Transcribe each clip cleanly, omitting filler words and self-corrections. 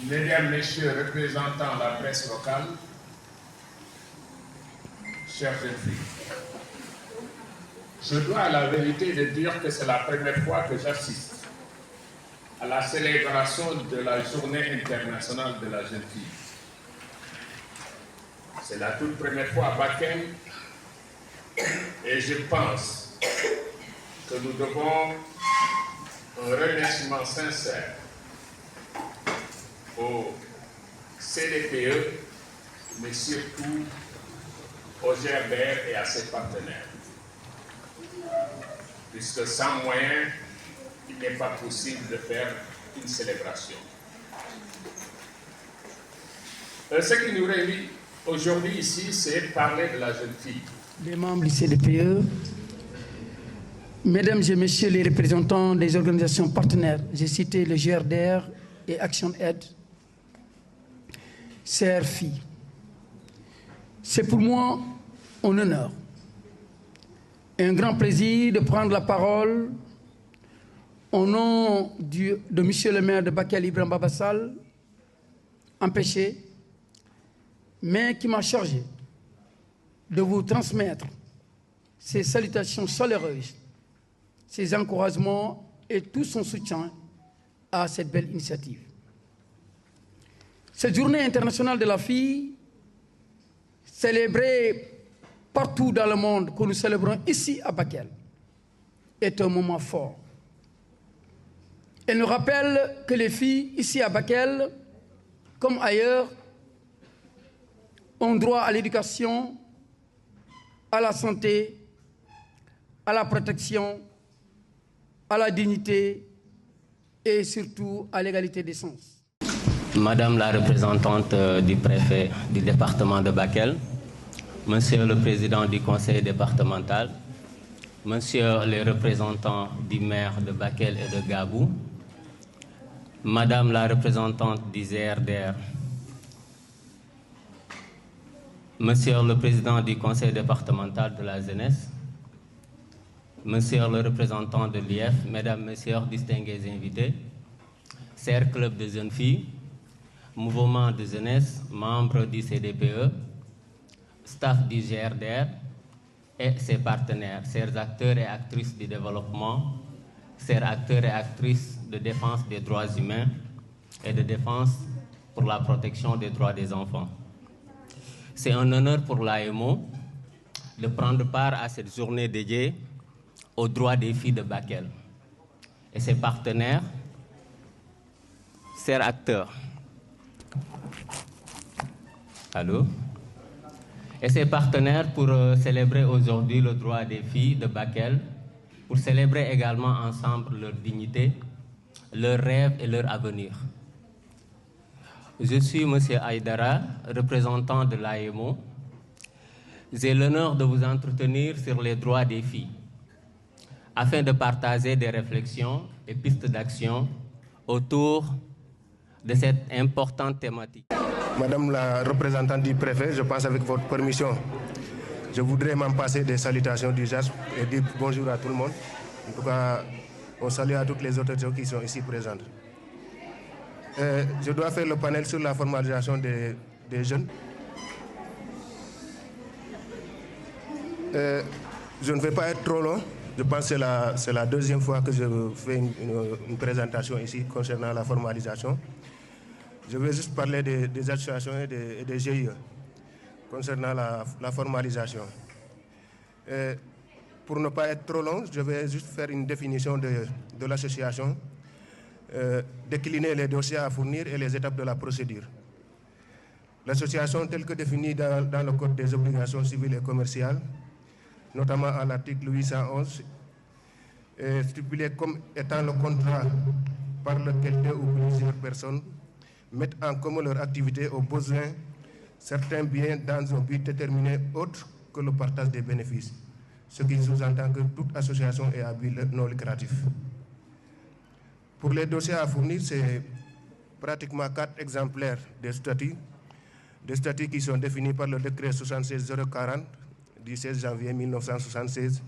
Mesdames, Messieurs, représentants de la presse locale, chers jeunes filles, je dois à la vérité de dire que c'est la première fois que j'assiste à la célébration de la Journée internationale de la jeune fille. C'est la toute première fois à Bakel et je pense que nous devons un remerciement sincère au CDPE, mais surtout au GRDR et à ses partenaires. Puisque sans moyens, il n'est pas possible de faire une célébration. Ce qui nous réunit aujourd'hui ici, c'est parler de la jeune fille. Les membres du CDPE, mesdames et messieurs les représentants des organisations partenaires, j'ai cité le GRDR et Action Aid, chères filles, c'est pour moi un honneur et un grand plaisir de prendre la parole au nom de monsieur le maire de Bakel, Ibrahima Baba Sall, empêché, mais qui m'a chargé de vous transmettre ses salutations chaleureuses, ses encouragements et tout son soutien à cette belle initiative. Cette journée internationale de la fille, célébrée partout dans le monde, que nous célébrons ici à Bakel, est un moment fort. Elle nous rappelle que les filles ici à Bakel, comme ailleurs, ont droit à l'éducation, à la santé, à la protection, à la dignité et surtout à l'égalité des chances. Madame la représentante du préfet du département de Bakel, Monsieur le président du conseil départemental, Monsieur les représentants du maire de Bakel et de Gabou, Madame la représentante du GRDR, Monsieur le président du conseil départemental de la jeunesse, Monsieur le représentant de l'IF, Mesdames, Messieurs, distingués invités, chers clubs de jeunes filles, mouvement de jeunesse, membres du CDPE, staff du GRDR et ses partenaires, chers acteurs et actrices du développement, chers acteurs et actrices de défense des droits humains et de défense pour la protection des droits des enfants. C'est un honneur pour l'AMO de prendre part à cette journée dédiée aux droits des filles de Bakel et ses partenaires, chers acteurs. Allô? Et ses partenaires pour célébrer aujourd'hui le droit des filles de Bakel, pour célébrer également ensemble leur dignité, leurs rêves et leur avenir. Je suis M. Aïdara, représentant de l'AMO. J'ai l'honneur de vous entretenir sur les droits des filles, afin de partager des réflexions et pistes d'action autour de cette importante thématique. Madame la représentante du préfet, je pense avec votre permission, je voudrais m'en passer des salutations d'usage et dire bonjour à tout le monde. En tout cas, on salue à toutes les autorités qui sont ici présentes. Je dois faire le panel sur la formalisation des jeunes. Je ne vais pas être trop long. Je pense que c'est la deuxième fois que je fais une présentation ici concernant la formalisation. Je vais juste parler des associations et des GIE concernant la formalisation. Pour ne pas être trop long, je vais juste faire une définition de l'association, décliner les dossiers à fournir et les étapes de la procédure. L'association telle que définie dans le Code des obligations civiles et commerciales, notamment à l'article 811, est stipulée comme étant le contrat par lequel deux ou plusieurs personnes mettent en commun leur activité au besoin certains biens dans un but déterminé autre que le partage des bénéfices, ce qui sous-entend que toute association est à but non lucratif. Pour les dossiers à fournir, c'est pratiquement 4 exemplaires des statuts qui sont définis par le décret 76040 du 16 janvier 1976,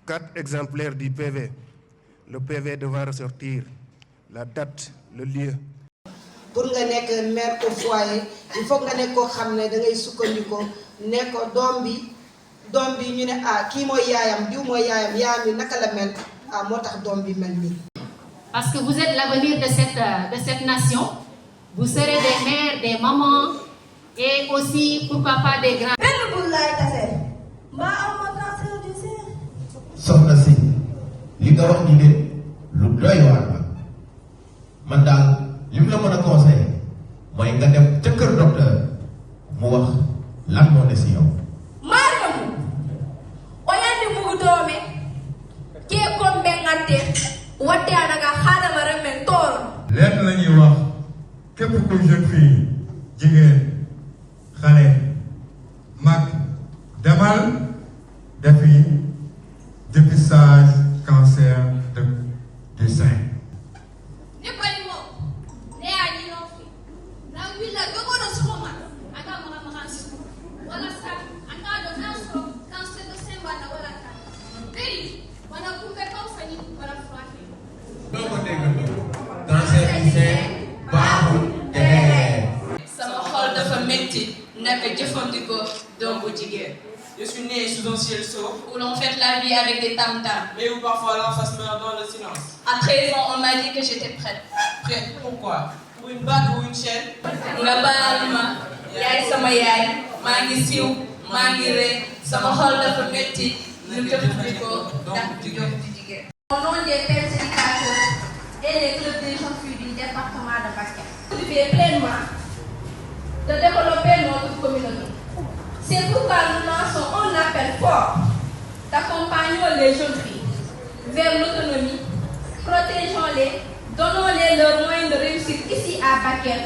4 exemplaires du PV, le PV devant ressortir la date, le lieu pour nga nekk mère au foyer il faut nga nekk koo xam ne da ngay sukkandikoo ne ko doom bi ñu ne kii mooy yaayam diw mooy yaayam yi naka la mel moo tax doom bi mel nii. Parce que vous êtes l'avenir de cette nation. Vous serez des mères, des mamans et aussi pourquoi pas des grands. soxna si li nga wax ni de lu doy waar la man daal li mu la mën a conseillé mooy nga dem ca kër docteur mu wax lan moo ne si yow. Mariamu oyandi mugu doome ke kombe ngante watte anaga xaadama remen tooro lenn la ñuy wax képp ku jeune fille jigéen xale mag demal defi dépistage cancer du sein. Je suis né sous un ciel sauf, où l'on fête la vie avec des tam-tams, mais où parfois l'enfance meurt dans le silence. À 13 ans, on m'a dit que j'étais prête. Prête? Pourquoi? Pour une bague ou une chaîne? Nga baal ma yaay sama yaay maa ngi siiw maa ngi ree sama xol dafa metti ñu jëfandikoo ndax di jóg di jigéen. Au nom des pères éducateurs et les clubs des jeunes filles du département de Bakel, contribuer pleinement de développer notre communauté. C'est pourquoi nous lançons un appel fort d'accompagner les jeunes filles vers l'autonomie, protégeons-les, donnons-les leurs moyens de réussir ici à Bakel.